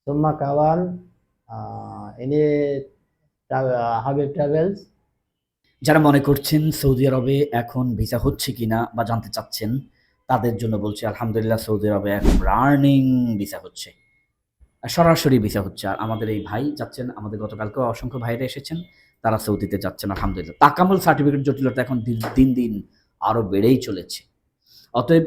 ثم kawan ini Habib Travels. যারা মনে করছেন সৌদি আরবে এখন ভিসা হচ্ছে কিনা বা জানতে চাচ্ছেন, তাদের জন্য বলছি আলহামদুলিল্লাহ সৌদি আরবে এখন রানিং ভিসা হচ্ছে। সরাসরি ভিসা হচ্ছে। আর আমাদের এই ভাই যাচ্ছেন, আমাদের গতকালকেও অসংখ্য ভাইরা এসেছেন, তারা সৌদিতে যাচ্ছেন আলহামদুলিল্লাহ। তাকামুল সার্টিফিকেট জটিলতা এখন দিন, দিন আরো বেড়েই চলেছে। অতএব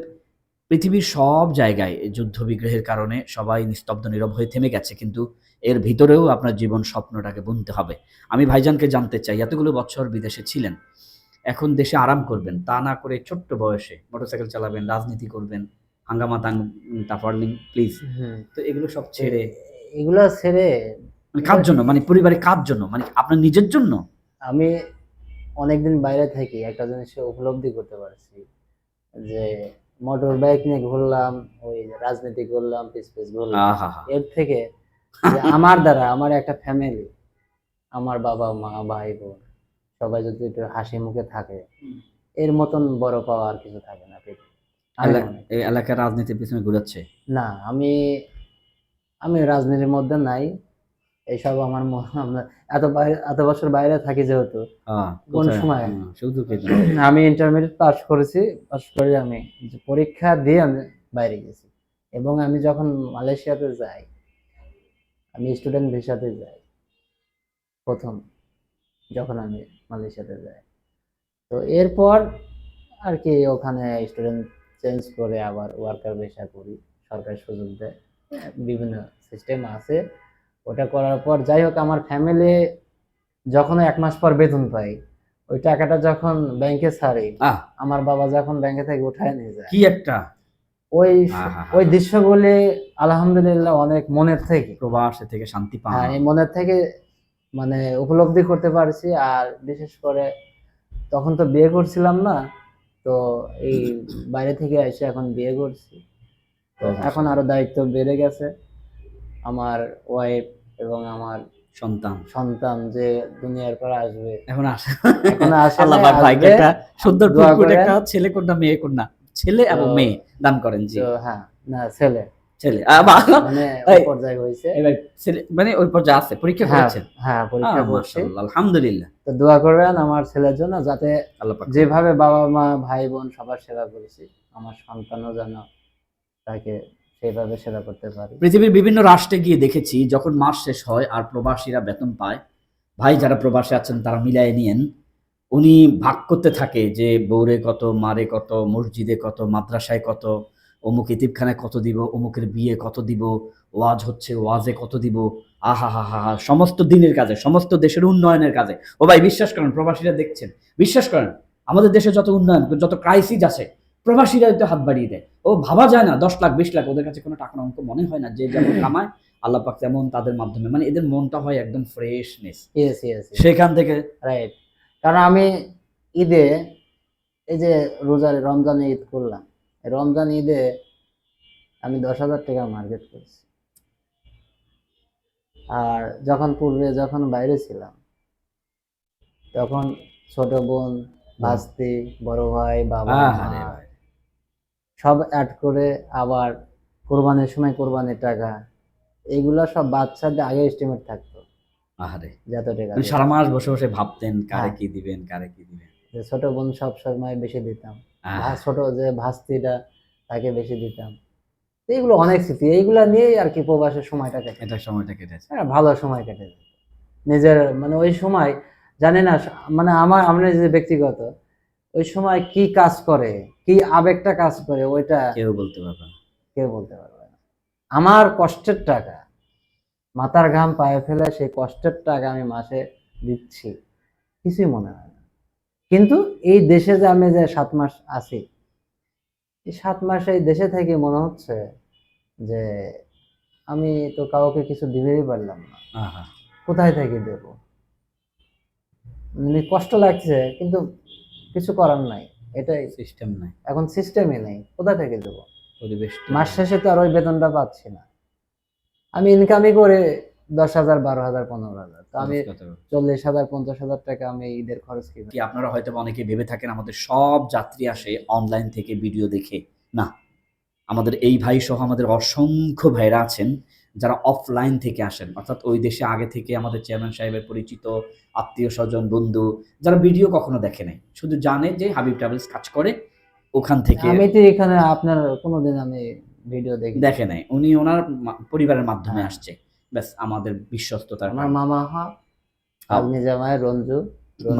পৃথিবীর সব জায়গায় যুদ্ধ-বিগ্রহের কারণে সবাই নিস্তব্ধ নীরব হয়ে থেমে গেছে। কিন্তু এর ভিতরেও আপনার জীবন স্বপ্নটাকে বুনতে হবে। আমি ভাইজানকে জানতে চাই, এতগুলো বছর বিদেশে ছিলেন, এখন দেশে আরাম করবেন, তা না করে ছোট্ট বয়সে মোটরসাইকেল চালাবেন, রাজনীতি করবেন, হাঙ্গামা তাফারলিং প্লিজ। হুম। তো এগুলো সব ছেড়ে এগুলো ছেড়ে মানে কার জন্য? মানে পরিবারে কার জন্য? মানে আপনার নিজের জন্য? আমি অনেকদিন বাইরে থাকি একটা জিনিস উপলব্ধি করতে পারছি যে মোটর বাইক নিয়ে ঘুরলাম, ওই রাজনীতি করলাম, পিস পিস ঘুরলাম, আহাহা! এর থেকে যে আমার দ্বারা আমার একটা ফ্যামিলি, আমার বাবা মা ভাই বোন সবাই যদি একটু হাসি মুখে থাকে, এর মতন বড় পাওয়া আর কিছু থাকে না পৃথিবীতে। আমি মনে করি। এই এলাকার রাজনীতির পিছনে ঘুরাচ্ছে? না, আমি আমি রাজনীতির মধ্যে নাই। এইসব আমার এত বছর বাইরে থাকি যেহেতু, কোন কোথায়? সময় শুধু কি আমি ইন্টারমিডিয়েট পাস করেছি। পাস করে আমি যে পরীক্ষা দিয়ে আমি বাইরে গেছি, এবং আমি যখন মালয়েশিয়াতে যাই, আমি স্টুডেন্ট ভিসাতে যাই প্রথম, যখন আমি মালয়েশিয়াতে যাই। তো এরপর আর কি ওখানে স্টুডেন্ট চেঞ্জ করে আবার ওয়ার্কার ভিসা করি, সরকারি সুযোগ দেয়, বিভিন্ন সিস্টেম আছে। ওটা করার পর যাই হোক, আমার ফ্যামিলি যখন 1 মাস পর বেতন পাই, ওই টাকাটা যখন ব্যাংকে ছাড়ি, আমার বাবা যখন ব্যাংকে থেকে উঠায় নিয়ে যায়, কি একটা ওই ওই দৃশ্যগুলি আলহামদুলিল্লাহ অনেক মনের থেকে, প্রবাসে থেকে শান্তি পান। হ্যাঁ, এই মনের থেকে মানে উপলব্ধি করতে পারছি। আর বিশেষ করে তখন তো বিয়ে করছিলাম না, তো এই বাইরে থেকে এসে এখন বিয়ে করছি, তো এখন আরো দায়িত্ব বেড়ে গেছে। আমার ওয়াইফ এবং আমার সন্তান যে দুনিয়ার পর আসবে, এখন আসে, এখন আসে আল্লাহ পাক ভাইকে একটা সুন্দর ফুটফুটে একটা ছেলে কন্যা মেয়ে কন্যা, ছেলে এবং মেয়ে দান করেন। জি, হ্যাঁ, না ছেলে, ছেলে মানে ওই পর্যায়ে হয়েছে, ছেলে মানে ওই পর্যায়ে আছে, পরীক্ষা করেছেন? হ্যাঁ, পরীক্ষা করছি। মাশাআল্লাহ, আলহামদুলিল্লাহ। তো দোয়া করবেন আমার ছেলের জন্য, যাতে আল্লাহ পাক যেভাবে বাবা মা ভাই বোন সবার সেবা করেছি, আমার সন্তানও যেন তাকে সেভাবে সেবা করতে পারে। পৃথিবীর বিভিন্ন রাষ্ট্রে গিয়ে দেখেছি, যখন মাস শেষ হয় আর প্রবাসীরা বেতন পায়, ভাই যারা প্রবাসে আছেন তারা মিলায় নিয়েন, উনি ভাগ করতে থাকে যে বউরে কত, মারে কত, মসজিদে কত, মাদ্রাসায় কত, অমুক এতিমখানায় কত দিব, অমুকের বিয়ে কত দিব, ওয়াজ হচ্ছে ওয়াজে কত দিব। আহা হা হা হা, সমস্ত দিনের কাজে, সমস্ত দেশের উন্নয়নের কাজে। ও ভাই বিশ্বাস করেন, প্রবাসীরা দেখছেন, বিশ্বাস করেন, আমাদের দেশে যত উন্নয়ন, যত ক্রাইসিস আছে, প্রবাসীরা হয়তো হাত বাড়িয়ে দেয়। ও ভাবা যায় না, 10 লাখ 20 লাখ ওদের কাছে কোনো টাকার অঙ্ক মনে হয় না। যে যেমন কামায় আল্লাহ পাক তেমন তাদের মাধ্যমে, মানে এদের মনটা হয় একদম ফ্রেশনেস সেখান থেকে। রাইট। কারণ আমি ঈদে, এই যে রমজানে ঈদ করলাম, রমজান ঈদে আমি 10,000 টাকা মার্কেট করেছি। আর যখন পূর্বে যখন বাইরে ছিলাম, তখন ছোট বোন, ভাস্তি, বড় ভাই, বাবা মা সব অ্যাড করে, আবার কোরবানির সময় কোরবানির টাকা, এইগুলা সব বাচ্চাদের আগে এস্টিমেট থাকতো। আহারে, যত টাকা সারা মাস বসে বসে ভাবতেন কারে কি দিবেন, কারে কি দিবেন। ছোট বোন সব সময় বেশি দিতাম, ছোট যে ভাস্তিটা তাকে বেশি দিতাম। এইগুলো অনেক স্মৃতি, এইগুলা নিয়েই আর কি প্রবাসের সময়টা কেটেছে, ভালো সময় কেটেছে। নিজের মানে ওই সময় জানি না, মানে আমরা যে ব্যক্তিগত ওই সময় কি কাজ করে, কি আবেগটা কাজ করে, ওইটা কেউ বলতে পারবে না। আমার কষ্টের টাকা, মাথার ঘাম পায়ে ফেলে সেই কষ্টের টাকা আমি মাসে দিচ্ছি, কিছুই মনে হয় না। কিন্তু এই দেশে যে আমি যে 7 মাস আছি, এই 7 মাস এই দেশে থেকে মনে হচ্ছে যে আমি তো কাউকে কিছু দিতেই পারলাম না, কোথায় থেকে দেব। মানে কষ্ট লাগছে, কিন্তু কিছু করার নাই, এটাই সিস্টেম নাই, এখন সিস্টেমই নেই, কোথা থেকে দেব। পরিবেশ মাস শেষে তো আর ওই বেতনটা পাচ্ছি না। আমি ইনকামই করে 10,000, 12,000, 15,000, তো আমি 40,000, 50,000 টাকা আমি ঈদের খরচ কি। আপনারা হয়তো অনেকে ভেবে থাকেন আমাদের সব যাত্রী আসে অনলাইন থেকে ভিডিও দেখে। না, আমাদের এই ভাই সহ আমাদের অসংখ্য ভাইরা আছেন যারা অফলাইন থেকে আসেন, অর্থাৎ ওই দেশে আগে থেকে আমাদের চেয়ারম্যান সাহেবের পরিচিত আত্মীয় স্বজন বন্ধু, যারা ভিডিও কখনো দেখে নাই, শুধু জানে যে হাবিব ট্রাভেলস কাজ করে, ওখান থেকে আমি তো এখানে আপনার কোনোদিন আমি ভিডিও দেখি দেখে নাই, উনি ওনার পরিবারের মাধ্যমে হ্যাঁ। আসছে, ব্যাস আমাদের বিশ্বস্ততার আমার কারণে। মামা হয় আপনি জামাই রঞ্জু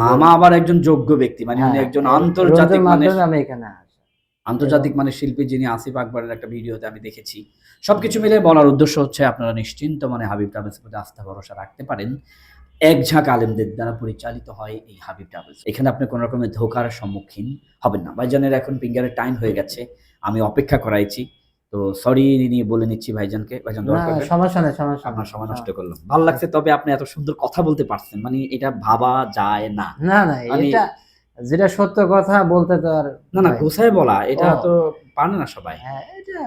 মামা আবার একজন যোগ্য ব্যক্তি, মানে উনি হ্যাঁ, একজন রঞ্জুর আন্তর্জাতিক মানের মাধ্যমে আমি এখানে আসি। আন্তর্জাতিক মানের শিল্পী, যিনি আসিফ আকবরের একটা ভিডিওতে আমি দেখেছি। সবকিছু মিলে বলার উদ্দেশ্য হচ্ছে আপনারা নিশ্চিন্ত মনে হাবিব ট্রাভেলস প্রতি আস্থা ভরসা রাখতে পারেন। এক ঝাঁক আলেমদের দ্বারা পরিচালিত হয় এই হাবিব ট্রাভেলস। এখানে আপনি কোনো রকমের ধোঁকার সম্মুখীন হবেন না। ভাইজানের এখন ফিঙ্গারের টাইম হয়ে গেছে, আমি অপেক্ষা করাইছি, তো সরি নিয়ে বলে নিচ্ছি ভাইজানকে। ভাইজান দোয়া না করবেন। সমস্যা নেই, সমস্যা আপনার নেই। সময় নষ্ট করলাম, ভালো লাগছে। তবে আপনি এত সুন্দর কথা বলতে পারছেন, মানে এটা ভাবা যায় না। না না, মানে এটা যেটা সত্য কথা বলতে তো আর না না, গোছায় বলা এটা ও। তো পারে না সবাই। হ্যাঁ, এটা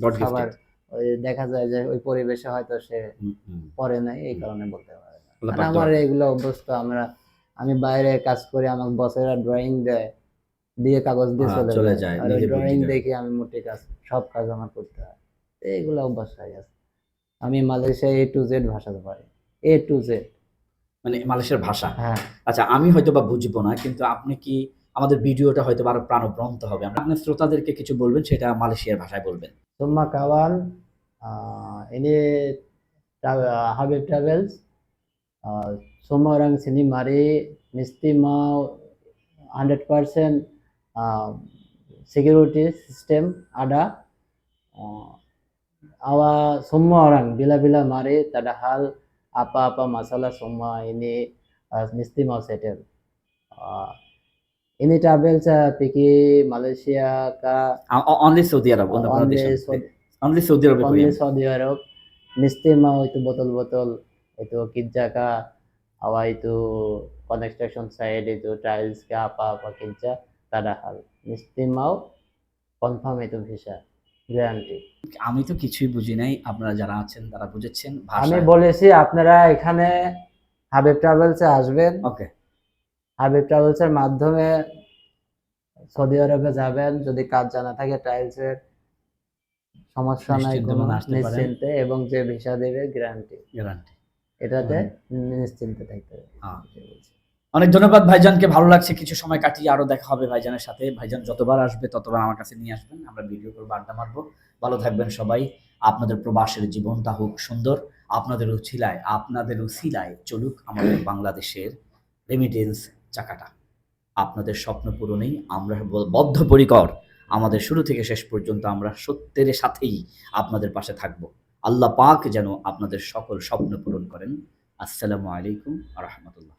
গড সবার গিফটেড। ওই দেখা যায় যে ওই পরিবেশে হয়তো সে পড়ে নাই, এই হুম। কারণে বলতে পারে না। আল্লাহ মানে পাক আমার দোয়া করেন। এগুলো অভ্যস্ত, আমি বাইরে কাজ করি, আমার বসেরা ড্রয়িং দেয়, দিয়ে কাগজ দিয়ে চলে যায়, যায়, আর নিজে বুদ্ধি ড্রয়িং করে। দেখে আমি মোটে সব কাজ আমার করতে হয়। তো এইগুলো অভ্যাস হয়ে গেছে। আমি মালয়েশিয়া A to Z ভাষাতে পারি, A to Z। মানে মালয়েশিয়ার ভাষা। হ্যাঁ। আচ্ছা, আমি হয়তোবা বুঝবো না, কিন্তু আপনি কি আমাদের ভিডিওটা হয়তোবা আরো প্রাণবন্ত হবে। আপনার শ্রোতাদেরকে কিছু বলবেন, সেটা মালয়েশিয়ার ভাষায় বলবেন। Summa kawan, ini Habib Travels. Semua orang sini mari mesti mau 100% security system ada. Semua orang bila-bila mari, tak ada hal apa-apa masalah, semua ini mesti mau settle. Ini travels pergi Malaysia ke only Saudi Arab, অন্য কোনো দেশ only না। Only Saudi আরবে করি only আমি। Saudi Arab. Mesti mau itu botol-botol itu kerja ka awa itu construction site itu tiles ke apa-apa kerja, tak ada hal. Mesti mau confirm itu visa guarantee. আমি তো কিছুই বুঝি নাই, আপনারা যারা আছেন তারা বুঝেছেন আমি ভাষা। বলেছি আপনারা এখানে হাবিব ট্রাভেলসে আসবেন, ওকে, হাবিব ট্রাভেলসের মাধ্যমে সৌদি আরবে যাবেন। যদি কাজ জানা থাকে টাইলসের, সমস্যা নাই নিশ্চিন্তে কোনো, মনে আসতে পারেন। নিশ্চিন্তে, এবং যে ভিসা দেবে গ্যারান্টি, গ্যারান্টি। এটাতে নিশ্চিন্তে থাকতে হবে। হ্যাঁ। অনেক ধন্যবাদ ভাইজানকে, ভালো লাগছে কিছু সময় কাটিয়ে। আরো দেখা হবে ভাইজানের সাথে। ভাইজান যতবার আসবে ততবার আমার কাছে নিয়ে আসবেন, আমরা ভিডিও করবো, আড্ডা মারবো। ভালো থাকবেন সবাই। আপনাদের প্রবাসের জীবনটা হোক সুন্দর। আপনাদের উছিলায় চলুক আমাদের বাংলাদেশের রেমিটেন্স চাকাটা। আপনাদের স্বপ্ন পূরণেই আমরা বদ্ধপরিকর। আমাদের শুরু থেকে শেষ পর্যন্ত আমরা সত্যের সাথেই আপনাদের পাশে থাকব। আল্লাহ পাক যেন আপনাদের সকল স্বপ্ন পূরণ করেন। আসসালামু আলাইকুম ওয়া রাহমাতুল্লাহ।